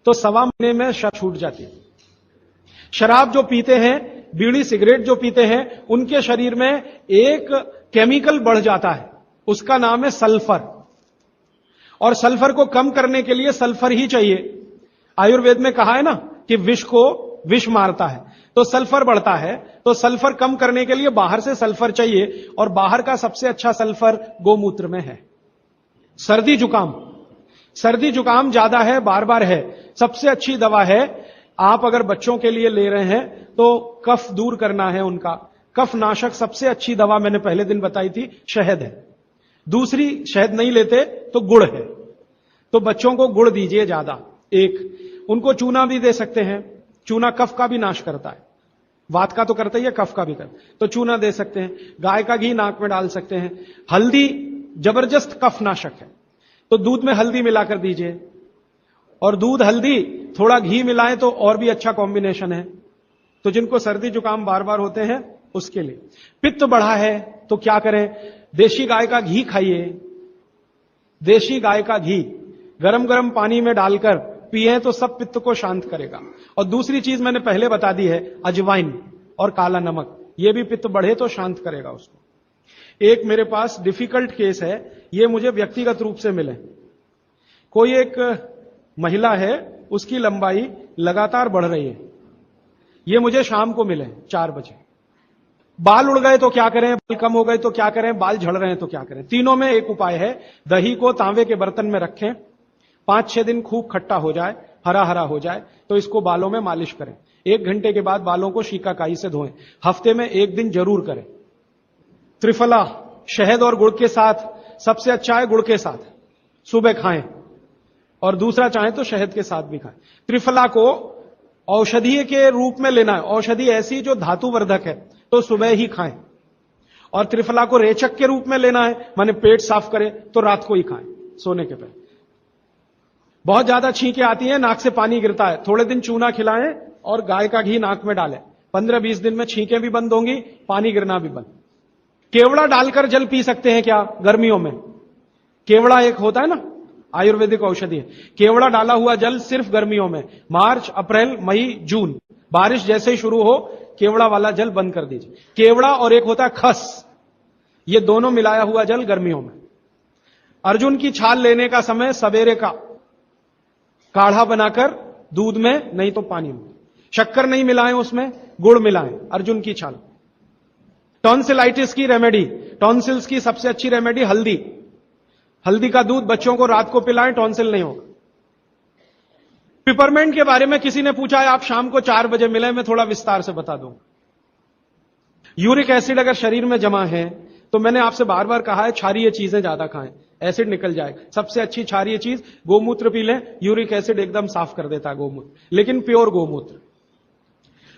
तो 1.25 महीने में छूट जाती है। शराब जो पीते हैं, बीड़ी सिगरेट जो पीते हैं, उनके शरीर में एक केमिकल बढ़ जाता है, उसका नाम है सल्फर। और सल्फर को कम करने के लिए सल्फर ही चाहिए। आयुर्वेद में कहा है ना कि विष को विष मारता है, तो सल्फर बढ़ता है। तो सल्फर कम करने के लिए बाहर से सल्फर चाहिए, और बाहर का सबसे अच्छा सल्फर गोमूत्र में है। सर्दी जुकाम ज्यादा है, बार बार है, सबसे अच्छी दवा है। आप अगर बच्चों के लिए ले रहे हैं तो कफ दूर करना है उनका, कफ नाशक सबसे अच्छी दवा मैंने पहले दिन बताई थी, शहद है। दूसरी शहद नहीं लेते तो गुड़ है, तो बच्चों को गुड़ दीजिए ज्यादा। एक उनको चूना भी दे सकते हैं, चूना कफ का भी नाश करता है, वात का तो करता ही है, कफ का भी करता है, तो चूना दे सकते हैं। गाय का घी नाक में डाल सकते हैं। हल्दी जबरदस्त कफ नाशक है, तो दूध में हल्दी मिलाकर दीजिए, और दूध हल्दी थोड़ा घी मिलाएं तो और भी अच्छा कॉम्बिनेशन है। तो जिनको सर्दी जुकाम बार बार होते हैं उसके लिए। पित्त बढ़ा है तो क्या करें? देशी गाय का घी खाइए, देशी गाय का घी गरम गरम पानी में डालकर पिए तो सब पित्त को शांत करेगा। और दूसरी चीज मैंने पहले बता दी है, अजवाइन और काला नमक, यह भी पित्त बढ़े तो शांत करेगा उसको। एक मेरे पास डिफिकल्ट केस है, ये मुझे व्यक्तिगत रूप से मिले। कोई एक महिला है, उसकी लंबाई लगातार बढ़ रही है, ये मुझे शाम को मिले 4 बजे। बाल उड़ गए तो क्या करें, बाल कम हो गए तो क्या करें, बाल झड़ रहे हैं तो क्या करें? तीनों में एक उपाय है, दही को तांबे के बर्तन में रखें, 5-6 दिन खूब खट्टा हो जाए, हरा हरा हो जाए, तो इसको बालों में मालिश करें। 1 घंटे के बाद बालों को शीकाकाई से धोएं। हफ्ते में 1 दिन जरूर करें। त्रिफला शहद और गुड़ के साथ, सबसे अच्छा है गुड़ के साथ, सुबह खाएं, और दूसरा चाहें तो शहद के साथ भी खाएं। त्रिफला को औषधि के रूप में लेना है, औषधि ऐसी जो धातुवर्धक है, तो सुबह ही खाएं। और त्रिफला को रेचक के रूप में लेना है, माने पेट साफ करे, तो रात को ही खाएं, सोने के पहले। बहुत ज्यादा छींकें आती हैं, नाक से पानी गिरता है, थोड़े दिन चूना खिलाएं और गाय का घी नाक में डालें। 15-20 दिन में छींकें भी बंद होंगी, पानी गिरना भी बंद। केवड़ा डालकर जल पी सकते हैं क्या गर्मियों में? केवड़ा एक होता है ना, आयुर्वेदिक औषधि है। केवड़ा डाला हुआ जल सिर्फ गर्मियों में, मार्च, अप्रैल, मई, जून, बारिश जैसे ही शुरू हो केवड़ा वाला जल बंद कर दीजिए। केवड़ा और एक होता है खस, ये दोनों मिलाया हुआ जल गर्मियों में। अर्जुन की छाल लेने का समय सवेरे का, काढ़ा बनाकर दूध में, नहीं तो पानी में, शक्कर नहीं मिलाएं, उसमें गुड़ मिलाएं, अर्जुन की छाल। टॉन्सिलाइटिस की रेमेडी, टॉन्सिल्स की सबसे अच्छी रेमेडी हल्दी, हल्दी का दूध बच्चों को रात को पिलाएं, टॉन्सिल नहीं होगा। पिपरमेंट के बारे में किसी ने पूछा है, आप शाम को 4 बजे मिले, मैं थोड़ा विस्तार से बता दूं। यूरिक एसिड अगर शरीर में जमा है, तो मैंने आपसे बार बार कहा है क्षारीय चीजें ज्यादा खाएं, एसिड निकल जाएगा। सबसे अच्छी क्षारीय चीज गोमूत्र पी लें, यूरिक एसिड एकदम साफ कर देता है गोमूत्र, लेकिन प्योर गोमूत्र।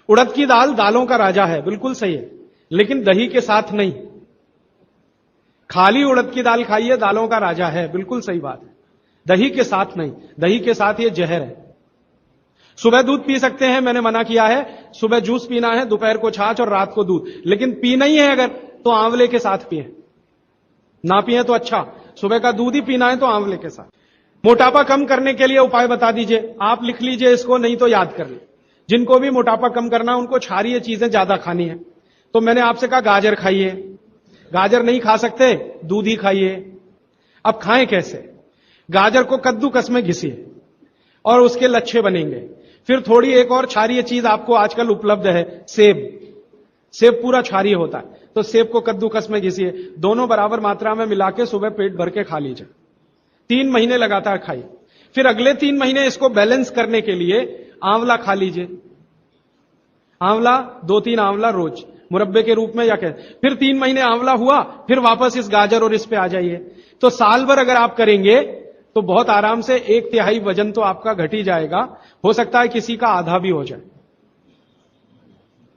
उड़द की दाल दालों का राजा है, बिल्कुल सही है, लेकिन दही के साथ नहीं। खाली उड़द की दाल खाइए, दालों का राजा है, बिल्कुल सही बात है, दही के साथ नहीं, दही के साथ ये जहर है। सुबह दूध पी सकते हैं, मैंने मना किया है, सुबह जूस पीना है, दोपहर को छाछ और रात को दूध, लेकिन पीना ही है अगर, तो आंवले के साथ पिए, ना पिए तो अच्छा, सुबह का दूध ही पीना है तो आंवले के साथ। मोटापा कम करने के लिए उपाय बता दीजिए, आप लिख लीजिए इसको, नहीं तो याद कर लीजिए। जिनको भी मोटापा कम करना है उनको क्षारीय चीजें ज्यादा खानी है, तो मैंने आपसे कहा गाजर खाइए, गाजर नहीं खा सकते, दूध ही खाइए। अब खाएं कैसे? गाजर को कद्दूकस में घिसिए और उसके लच्छे बनेंगे। फिर थोड़ी एक और क्षारीय चीज आपको आजकल उपलब्ध है, सेब, सेब पूरा क्षारीय होता है, तो सेब को कद्दूकस में घिसिए, दोनों बराबर मात्रा में मिला के सुबह पेट भर के खा लीजिए। 3 महीने लगातार खाइए। फिर अगले 3 महीने इसको बैलेंस करने के लिए आंवला खा लीजिए, आंवला 2-3 आंवला रोज मुरब्बे के रूप में, या क्या। फिर 3 महीने आंवला हुआ, फिर वापस इस गाजर और इस पे आ जाइए। तो साल भर अगर आप करेंगे तो बहुत आराम से 1/3 वजन तो आपका घट ही जाएगा, हो सकता है किसी का आधा भी हो जाए।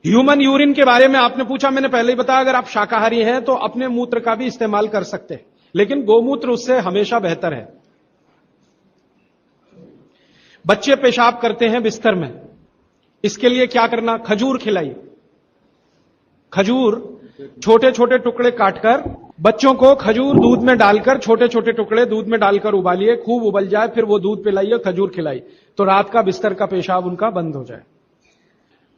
ह्यूमन यूरिन के बारे में आपने पूछा, मैंने पहले ही बताया, अगर आप शाकाहारी हैं तो अपने मूत्र का भी इस्तेमाल कर सकते हैं, लेकिन गोमूत्र उससे हमेशा बेहतर है। बच्चे पेशाब करते हैं बिस्तर में, इसके लिए क्या करना? खजूर खिलाइए। खजूर छोटे छोटे टुकड़े काटकर, बच्चों को खजूर दूध में डालकर, छोटे छोटे टुकड़े दूध में डालकर उबालिए, खूब उबल जाए, फिर वो दूध पिलाइए, खजूर खिलाइए, तो रात का बिस्तर का पेशाब उनका बंद हो जाए।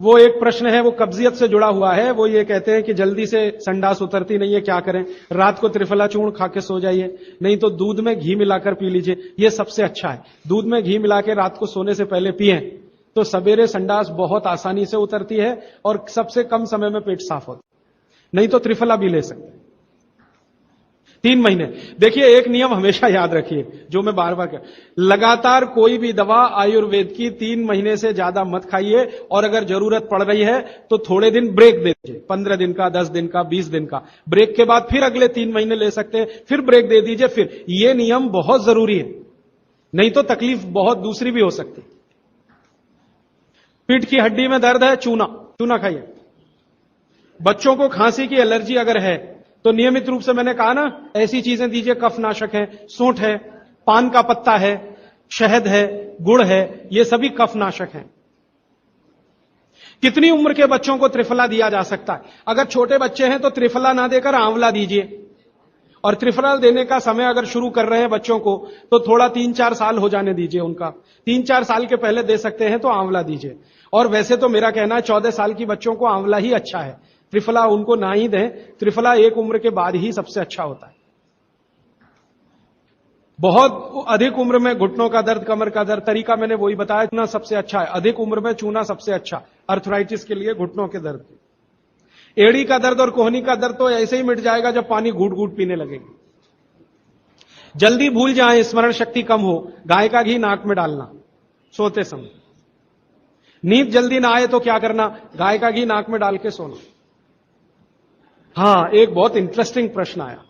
वो एक प्रश्न है, वो कब्जियत से जुड़ा हुआ है, वो ये कहते हैं कि जल्दी से संडास उतरती नहीं है, क्या करें? रात को त्रिफला चूर्ण खा के सो जाइए, नहीं तो दूध में घी मिलाकर पी लीजिए, ये सबसे अच्छा है। दूध में घी मिला के रात को सोने से पहले पिए तो सवेरे संडास बहुत आसानी से उतरती है और सबसे कम समय में पेट साफ होता है। नहीं तो त्रिफला भी ले सकते हैं। 3 महीने। देखिए, एक नियम हमेशा याद रखिए, जो मैं बार बार कह, लगातार कोई भी दवा आयुर्वेद की 3 महीने से ज्यादा मत खाइए, और अगर जरूरत पड़ रही है तो थोड़े दिन ब्रेक दे दीजिए, 15 दिन का, 10 दिन का, 20 दिन का ब्रेक के बाद फिर अगले 3 महीने ले सकते हैं, फिर ब्रेक दे दीजिए। फिर ये नियम बहुत जरूरी है, नहीं तो तकलीफ बहुत दूसरी भी हो सकती है। पीठ की हड्डी में दर्द है, चूना खाइए। बच्चों को खांसी की एलर्जी अगर है तो नियमित रूप से, मैंने कहा ना, ऐसी चीजें दीजिए, कफनाशक है, सूंठ है, पान का पत्ता है, शहद है, गुड़ है, ये सभी कफनाशक हैं। कितनी उम्र के बच्चों को त्रिफला दिया जा सकता है? अगर छोटे बच्चे हैं तो त्रिफला ना देकर आंवला दीजिए, और त्रिफला देने का समय अगर शुरू कर रहे हैं बच्चों को तो थोड़ा 3-4 साल हो जाने दीजिए उनका, 3-4 साल के पहले दे सकते हैं तो आंवला दीजिए। और वैसे तो मेरा कहना है 14 साल की बच्चों को आंवला ही अच्छा है, त्रिफला उनको ना ही दें। त्रिफला एक उम्र के बाद ही सबसे अच्छा होता है। बहुत अधिक उम्र में घुटनों का दर्द, कमर का दर्द, तरीका मैंने वही बताया, चूना सबसे अच्छा है। अधिक उम्र में चूना सबसे अच्छा, अर्थराइटिस के लिए, घुटनों के दर्द। एड़ी का दर्द और कोहनी का दर्द तो ऐसे ही मिट जाएगा जब पानी घूट घूट पीने लगेगी। जल्दी भूल जाए, स्मरण शक्ति कम हो, गाय का घी नाक में डालना सोते समय। नींद जल्दी ना आए तो क्या करना, गाय का घी नाक में डाल के सोना। हां, एक बहुत इंटरेस्टिंग प्रश्न आया,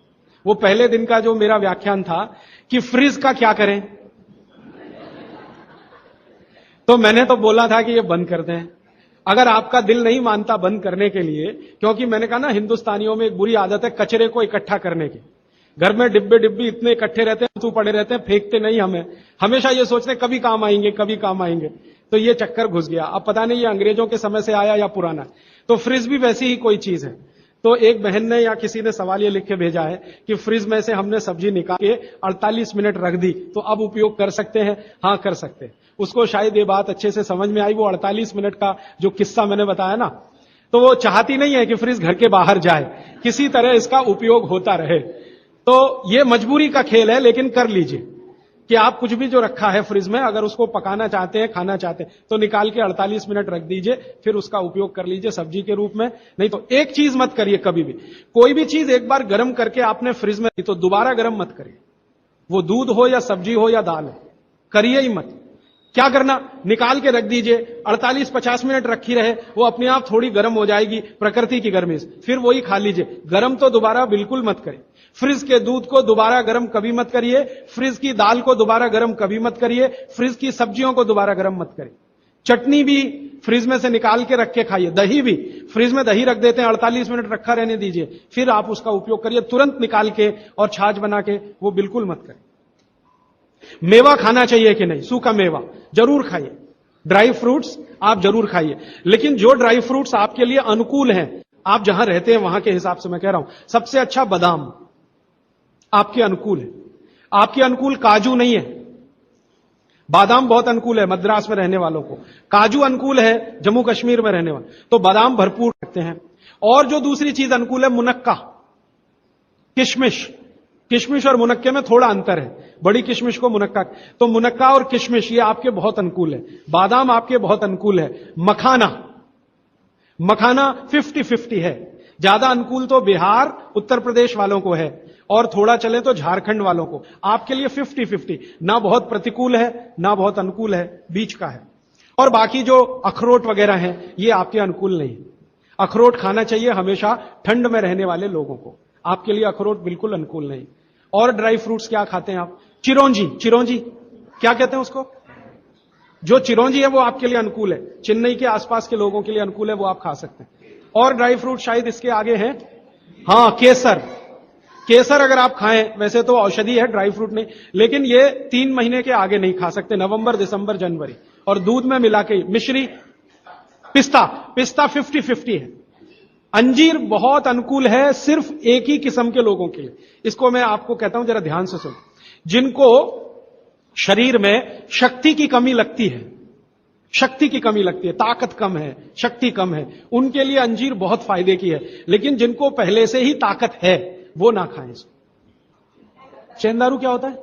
वो पहले दिन का जो मेरा व्याख्यान था कि फ्रिज का क्या करें, तो मैंने तो बोला था कि ये बंद कर दें। अगर आपका दिल नहीं मानता बंद करने के लिए, क्योंकि मैंने कहा ना हिंदुस्तानियों में एक बुरी आदत है कचरे को इकट्ठा करने की। घर में डिब्बे डिब्बी इतने इकट्ठे रहते हैं, तू पड़े रहते हैं, फेंकते नहीं हमें, हमेशा ये सोचते हैं कभी काम आएंगे कभी काम आएंगे। तो ये चक्कर घुस गया। अब पता नहीं ये अंग्रेजों के समय से आया या पुराना। तो फ्रिज भी वैसी ही कोई चीज है। तो एक बहन ने या किसी ने सवाल ये लिख के भेजा है कि फ्रिज में से हमने सब्जी निकाल के 48 मिनट रख दी, तो अब उपयोग कर सकते हैं? हां, कर सकते हैं। उसको शायद ये बात अच्छे से समझ में आई। वो 48 मिनट का जो किस्सा मैंने बताया ना, तो वो चाहती नहीं है कि फ्रिज घर के बाहर जाए, किसी तरह इसका उपयोग होता रहे। तो ये मजबूरी का खेल है, लेकिन कर लीजिए कि आप कुछ भी जो रखा है फ्रिज में, अगर उसको पकाना चाहते हैं, खाना चाहते हैं, तो निकाल के 48 मिनट रख दीजिए, फिर उसका उपयोग कर लीजिए सब्जी के रूप में। नहीं तो एक चीज मत करिए कभी भी, कोई भी चीज एक बार गर्म करके आपने फ्रिज में तो दोबारा गर्म मत करिए। वो दूध हो या सब्जी हो या दाल हो, करिए ही मत। क्या करना, निकाल के रख दीजिए, 48-50 मिनट रखी रहे, वो अपने आप थोड़ी गर्म हो जाएगी प्रकृति की गर्मी से, फिर वही खा लीजिए। गर्म तो दोबारा बिल्कुल मत करिए। फ्रिज के दूध को दोबारा गर्म कभी मत करिए, फ्रिज की दाल को दोबारा गर्म कभी मत करिए, फ्रिज की सब्जियों को दोबारा गर्म मत करिए। चटनी भी फ्रिज में से निकाल के रख के खाइए। दही भी फ्रिज में दही रख देते हैं, 48 मिनट रखा रहने दीजिए, फिर आप उसका उपयोग करिए। तुरंत निकाल के और छाछ बना के वो बिल्कुल मत करिए। मेवा खाना चाहिए कि नहीं, सूखा मेवा जरूर खाइए, ड्राई फ्रूट्स आप जरूर खाइए, लेकिन जो ड्राई फ्रूट्स आपके लिए अनुकूल हैं, आप जहां रहते हैं वहां के हिसाब से मैं कह रहा हूं, सबसे अच्छा बादाम आपके अनुकूल है। आपके अनुकूल काजू नहीं है, बादाम बहुत अनुकूल है मद्रास में रहने वालों को, काजू अनुकूल है जम्मू कश्मीर में रहने वाले, तो बादाम भरपूर रखते हैं। और जो दूसरी चीज अनुकूल है, मुनक्का, किशमिश। किशमिश और मुनक्के में थोड़ा अंतर है, बड़ी किशमिश को मुनक्का, तो मुनक्का और किशमिश ये आपके बहुत अनुकूल है। बादाम आपके बहुत अनुकूल है। मखाना, मखाना 50-50 है, ज्यादा अनुकूल तो बिहार उत्तर प्रदेश वालों को है, और थोड़ा चले तो झारखंड वालों को। आपके लिए 50-50, ना बहुत प्रतिकूल है ना बहुत अनुकूल है, बीच का है। और बाकी जो अखरोट वगैरह हैं ये आपके अनुकूल नहीं। अखरोट खाना चाहिए हमेशा ठंड में रहने वाले लोगों को, आपके लिए अखरोट बिल्कुल अनुकूल नहीं। और ड्राई फ्रूट्स क्या खाते हैं आप, चिरौंजी, चिरौंजी क्या कहते हैं उसको, जो चिरौंजी है वो आपके लिए अनुकूल है, चेन्नई के आसपास के लोगों के लिए अनुकूल है, वो आप खा सकते हैं। और ड्राई फ्रूट शायद इसके आगे हैं, हां केसर। केसर अगर आप खाएं, वैसे तो औषधि है, ड्राई फ्रूट नहीं, लेकिन ये 3 महीने के आगे नहीं खा सकते, नवंबर दिसंबर जनवरी, और दूध में मिला के। मिश्री, पिस्ता, पिस्ता 50-50 है। अंजीर बहुत अनुकूल है सिर्फ एक ही किस्म के लोगों के लिए। इसको मैं आपको कहता हूं, जरा ध्यान से सुनो, जिनको शरीर में शक्ति की कमी लगती है, शक्ति की कमी लगती है, ताकत कम है, शक्ति कम है, उनके लिए अंजीर बहुत फायदे की है। लेकिन जिनको पहले से ही ताकत है वो ना खाएं इसको। चेंदारू क्या होता है,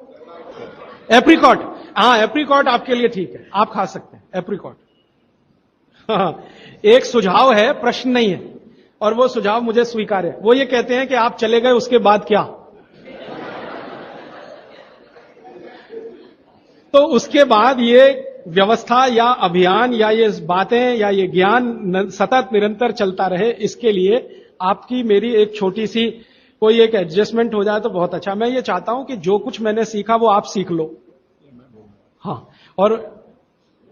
एप्रिकॉट, हां एप्रिकॉट आपके लिए ठीक है, आप खा सकते हैं एप्रिकॉट। एक सुझाव है, प्रश्न नहीं है, और वो सुझाव मुझे स्वीकार है। वो ये कहते हैं कि आप चले गए उसके बाद क्या, तो उसके बाद ये व्यवस्था या अभियान या ये बातें या ये ज्ञान सतत निरंतर चलता रहे, इसके लिए आपकी मेरी एक छोटी सी कोई एक एडजस्टमेंट हो जाए तो बहुत अच्छा। मैं ये चाहता हूं कि जो कुछ मैंने सीखा वो आप सीख लो। हां, और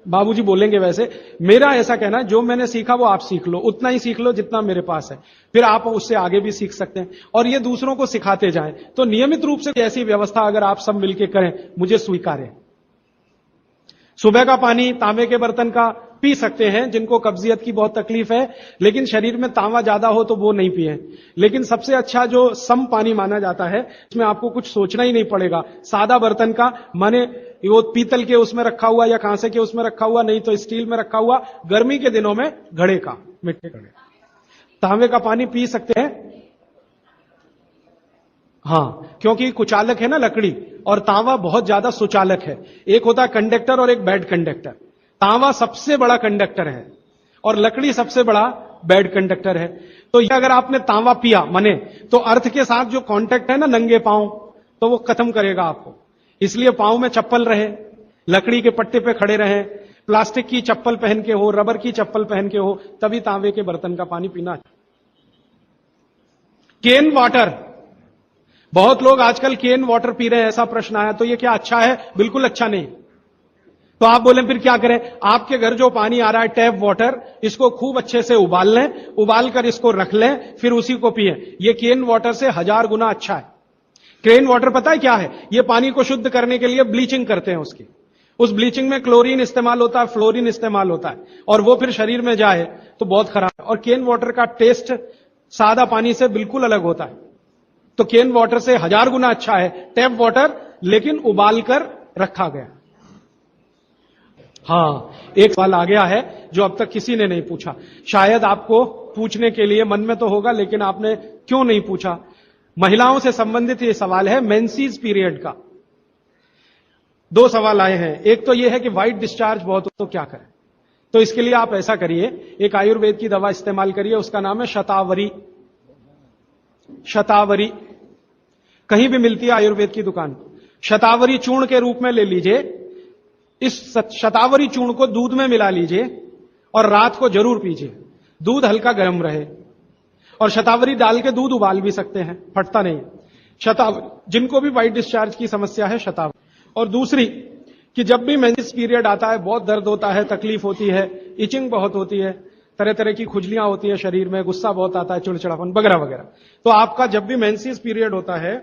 बाबूजी बोलेंगे वैसे, मेरा ऐसा कहना है जो मैंने सीखा वो आप सीख लो, उतना ही सीख लो जितना मेरे पास है, फिर आप उससे आगे भी सीख सकते हैं, और ये दूसरों को सिखाते जाएं। तो नियमित रूप से ऐसी व्यवस्था अगर आप सब मिलकर करें, मुझे स्वीकार है। सुबह का पानी तांबे के बर्तन का पी सकते हैं जिनको कब्जियत की बहुत तकलीफ है, लेकिन शरीर में तांबा ज्यादा हो तो वो नहीं पिए। लेकिन सबसे अच्छा जो सम पानी माना जाता है, इसमें आपको कुछ सोचना ही नहीं पड़ेगा, सादा बर्तन का, माने वो पीतल के उसमें रखा हुआ या कांसे के उसमें रखा हुआ, नहीं तो स्टील में रखा हुआ, गर्मी के दिनों में घड़े का, मिट्टी घड़े, तांबे का पानी पी सकते हैं। हां, क्योंकि कुचालक है ना लकड़ी, और तांबा बहुत ज्यादा सुचालक है। एक होता है कंडक्टर और एक बैड कंडक्टर। तांबा सबसे बड़ा कंडक्टर है और लकड़ी सबसे बड़ा बैड कंडक्टर है। तो ये अगर आपने तांबा पिया मने, तो अर्थ के साथ जो कांटेक्ट है ना, नंगे पांव तो वो खत्म करेगा आपको। इसलिए पांव में चप्पल रहे, लकड़ी के पट्टे पे खड़े रहें, प्लास्टिक की चप्पल पहन के हो, रबर की चप्पल पहन के हो, तभी तांबे के बर्तन का पानी पीना। केन वाटर, बहुत लोग आजकल केन वाटर पी रहे हैं, ऐसा प्रश्न आया। तो ये क्या अच्छा है? बिल्कुल अच्छा नहीं। तो आप बोले फिर क्या करें? आपके घर जो पानी आ रहा है टैप वाटर, इसको खूब अच्छे से उबाल लें, उबाल कर इसको रख लें, फिर उसी को पिए। ये केन वाटर से 1000 गुना अच्छा है। केन वाटर पता है क्या है? ये पानी को शुद्ध करने के लिए ब्लीचिंग करते हैं उसकी। उस ब्लीचिंग में क्लोरीन इस्तेमाल होता है, फ्लोरीन इस्तेमाल होता है, और वो फिर शरीर में जाए तो बहुत खराब है। और केन वाटर का टेस्ट सादा पानी से बिल्कुल अलग होता है। तो केन वाटर से 1000 गुना अच्छा है टैप वाटर, लेकिन उबाल कर रखा गया। हाँ, एक सवाल आ गया है जो अब तक किसी ने नहीं पूछा। शायद आपको पूछने के लिए मन में तो होगा, लेकिन आपने क्यों नहीं पूछा? महिलाओं से संबंधित ये सवाल है, मेंसेस पीरियड का। 2 सवाल आए हैं। एक तो यह है कि व्हाइट डिस्चार्ज बहुत हो तो क्या करें? तो इसके लिए आप ऐसा करिए, एक आयुर्वेद की दवा इस्तेमाल करिए, उसका नाम है शतावरी। शतावरी कहीं भी मिलती है आयुर्वेद की दुकान। शतावरी चूर्ण के रूप में ले लीजिए। इस शतावरी चूर्ण को दूध में मिला लीजिए और रात को जरूर पीजिए। दूध हल्का गर्म रहे, और शतावरी डाल के दूध उबाल भी सकते हैं, फटता नहीं। शतावरी, जिनको भी व्हाइट डिस्चार्ज की समस्या है, शतावरी। और दूसरी कि जब भी मेंसेस पीरियड आता है, बहुत दर्द होता है, तकलीफ होती है, इचिंग बहुत होती है, तरह तरह की खुजलियां होती है शरीर में, गुस्सा बहुत आता है, चिड़चिड़ापन वगैरह वगैरह। तो आपका जब भी मेंसेस पीरियड होता है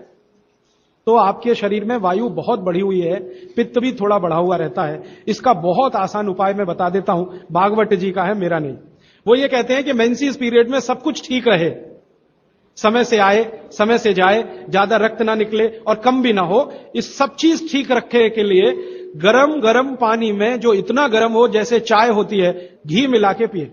तो आपके शरीर में वायु बहुत बढ़ी हुई है, पित्त भी थोड़ा बढ़ा हुआ रहता है। इसका बहुत आसान उपाय मैं बता देता हूं, भागवत जी का है, मेरा नहीं। वो ये कहते हैं कि मेंसेस पीरियड में सब कुछ ठीक रहे, समय से आए, समय से जाए, ज्यादा रक्त ना निकले और कम भी ना हो। इस सब चीज ठीक रखने के लिए गरम गरम पानी में, जो इतना गर्म हो जैसे चाय होती है, घी मिला के पिए।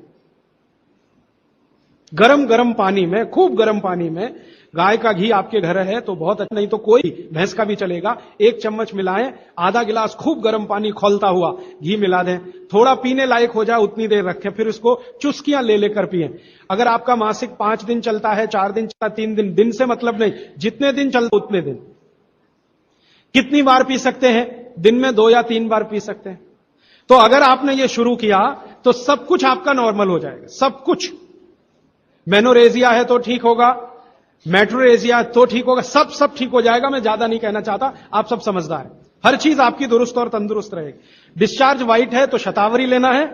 गरम गरम पानी में, खूब गरम पानी में, गाय का घी आपके घर है तो बहुत अच्छा, नहीं तो कोई भैंस का भी चलेगा, 1 चम्मच मिलाएं, आधा गिलास खूब गर्म पानी खौलता हुआ घी मिला दें, थोड़ा पीने लायक हो जाए उतनी देर रखें, फिर उसको चुस्कियां ले लेकर पिए। अगर आपका मासिक 5 दिन चलता है, 4 दिन चलता, 3 दिन, दिन से मतलब नहीं, जितने दिन चलता उतने दिन। कितनी बार पी सकते हैं? दिन में 2 या 3 बार पी सकते हैं। तो अगर आपने ये शुरू किया तो सब कुछ आपका नॉर्मल हो जाएगा, सब कुछ। मेनोरेजिया है तो ठीक होगा, मेट्रोरेजिया तो ठीक होगा, सब ठीक हो जाएगा। मैं ज्यादा नहीं कहना चाहता, आप सब समझदार हैं। हर चीज आपकी दुरुस्त और तंदुरुस्त रहेगी। डिस्चार्ज व्हाइट है तो शतावरी लेना है,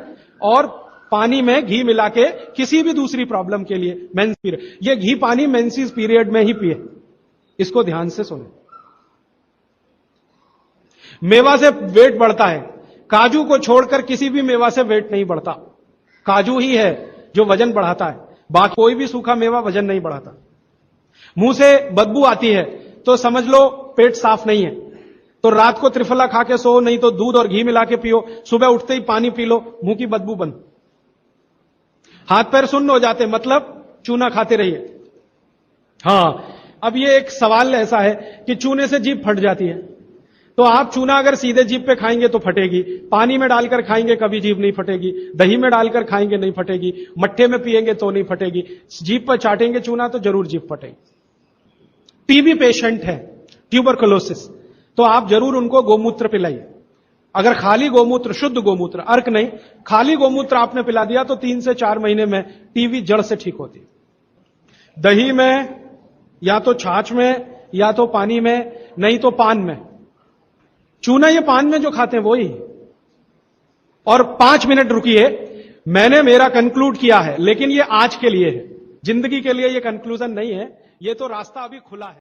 और पानी में घी मिला के किसी भी दूसरी प्रॉब्लम के लिए, मेंस पीरियड, ये घी पानी मेंसेस पीरियड में ही पिए। इसको ध्यान से सुने। मेवा से वेट बढ़ता है, काजू को छोड़कर किसी भी मेवा से वेट नहीं बढ़ता। काजू ही है जो वजन बढ़ाता है, बाकी कोई भी सूखा मेवा वजन नहीं बढ़ाता। मुंह से बदबू आती है तो समझ लो पेट साफ नहीं है, तो रात को त्रिफला खा के सो, नहीं तो दूध और घी मिला के पियो, सुबह उठते ही पानी पी लो, मुंह की बदबू बंद। हाथ पैर सुन्न हो जाते, मतलब चूना खाते रहिए। हां, अब ये एक सवाल ऐसा है कि चूने से जीभ फट जाती है, तो आप चूना अगर सीधे जीभ पे खाएंगे तो फटेगी, पानी में डालकर खाएंगे कभी जीभ नहीं फटेगी, दही में डालकर खाएंगे नहीं फटेगी, मट्ठे में पिएंगे तो नहीं फटेगी, जीभ पर चाटेंगे चूना तो जरूर जीभ फटेगी। टीबी पेशेंट है, ट्यूबरकुलोसिस, तो आप जरूर उनको गोमूत्र पिलाइए। अगर खाली गोमूत्र, शुद्ध गोमूत्र, अर्क नहीं, खाली गोमूत्र आपने पिला दिया तो 3 से 4 महीने में टीबी जड़ से ठीक होती है। दही में, या तो छाछ में, या तो पानी में, नहीं तो पान में। चूना ये पान में जो खाते हैं वही। और 5 मिनट रुकिए, मैंने मेरा कंक्लूड किया है, लेकिन ये आज के लिए है, जिंदगी के लिए ये कंक्लूजन नहीं है, ये तो रास्ता अभी खुला है।